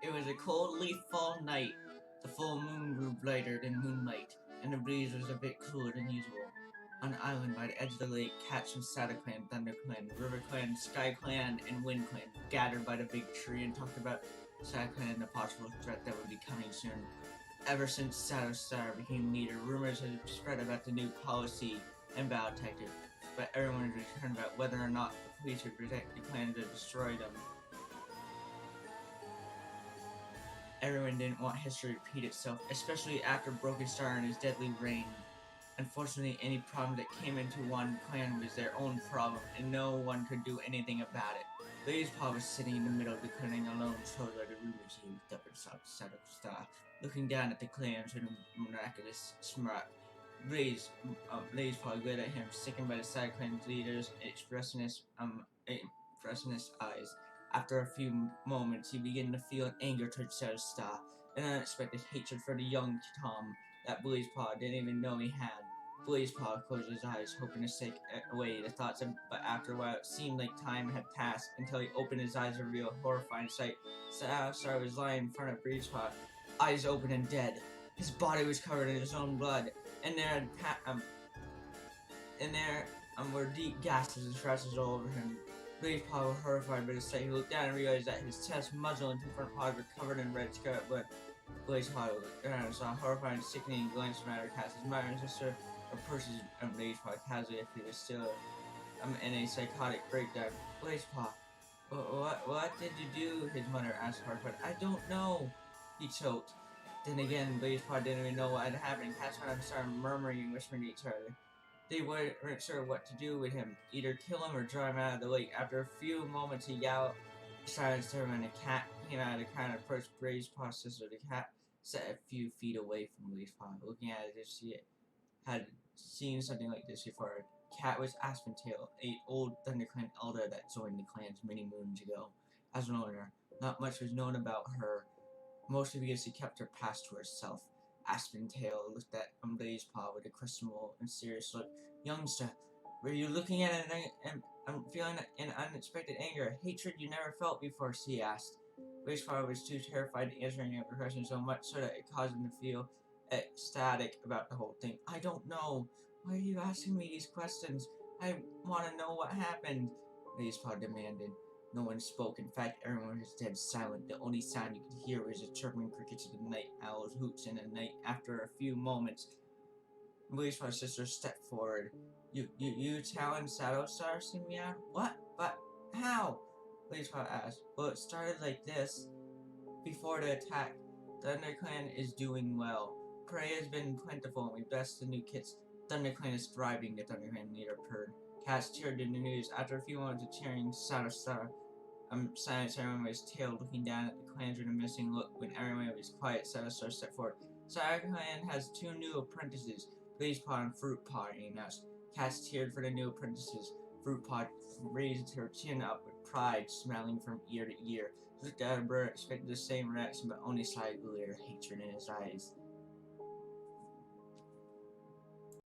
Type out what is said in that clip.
It was a cold leaf fall night. The full moon grew brighter than moonlight, and the breeze was a bit cooler than usual. On the island by the edge of the lake, cats from Saddle Clan, Thunder Clan, River Clan, Sky Clan, and Wind Clan gathered by the big tree and talked about Saddle Clan and the possible threat that would be coming soon. Ever since Shadow Star became leader, rumors had spread about the new policy and battle tactic, but everyone was concerned about whether or not the police would protect the clan to destroy them. Everyone didn't want history to repeat itself, especially after Broken Star and his deadly reign. Unfortunately, any problem that came into one clan was their own problem, and no one could do anything about it. Blazepaw was sitting in the middle of the clearing alone, told by the rumors. He looked up and saw the Shadow Star, looking down at the clans with a miraculous smirk. Blazepaw glared at him, sickened by the side clan's leader's expressionless eyes. After a few moments, he began to feel an anger towards Shadow Star, an unexpected hatred for the young Tom that Blazepaw didn't even know he had. Blazepaw closed his eyes, hoping to shake away the thoughts, but after a while it seemed like time had passed until he opened his eyes to reveal a horrifying sight. Shadow Star was lying in front of Blazepaw, eyes open and dead. His body was covered in his own blood, and there were deep gasps and scratches all over him. Blazepaw was horrified by the sight. He looked down and realized that his chest, muzzle, and two front paws were covered in red scarlet blood. Blazepaw looked around and saw a horrifying, sickening glance from out cast. His mother and sister approached Blazepaw casually if he was still in a psychotic breakdown. Blazepaw, what did you do? His mother asked horrified. I don't know, he choked. Then again, Blazepaw didn't even know what had happened. Cats went up and started murmuring and whispering to each other. They weren't sure what to do with him, either kill him or draw him out of the lake. After a few moments, he yelled, silenced him, and a cat came out of the kind of approached Blazepaw's sister. The cat sat a few feet away from Blazepaw, looking at it as if she had seen something like this before. The cat was Aspentail, an old ThunderClan elder that joined the clans many moons ago. As an owner, not much was known about her, mostly because she kept her past to herself. Aspentail looked at Blazepaw with a questionable and serious look. Youngster, were you looking at it and I'm feeling an unexpected anger, hatred you never felt before, she asked. Blazepaw was too terrified to answer any of her questions, so much so that it caused him to feel ecstatic about the whole thing. I don't know. Why are you asking me these questions? I want to know what happened, Blazepaw demanded. No one spoke. In fact, everyone was dead silent. The only sound you could hear was the chirping crickets of the night owl's hoots in the night. After a few moments, Blazepaw's sister stepped forward. You challenged Shadow Star? She meowed. What? But how? Blazepaw asked. Well, it started like this. Before the attack, ThunderClan is doing well. Prey has been plentiful and we blessed the new kits. ThunderClan is thriving, the ThunderClan leader purred. Cats cheered in the news. After a few moments of cheering, Shadow Star silenced everyone with his tail, looking down at the clans with a missing look. When everyone was quiet, Shadow Star stepped forward. Shadow Clan has 2 new apprentices, Blazepaw and Fruitpaw, he announced. Cats cheered for the new apprentices. Fruitpaw raised her chin up with pride, smiling from ear to ear. He looked at her bird, expected the same reaction, but only slight glitter, hatred in his eyes.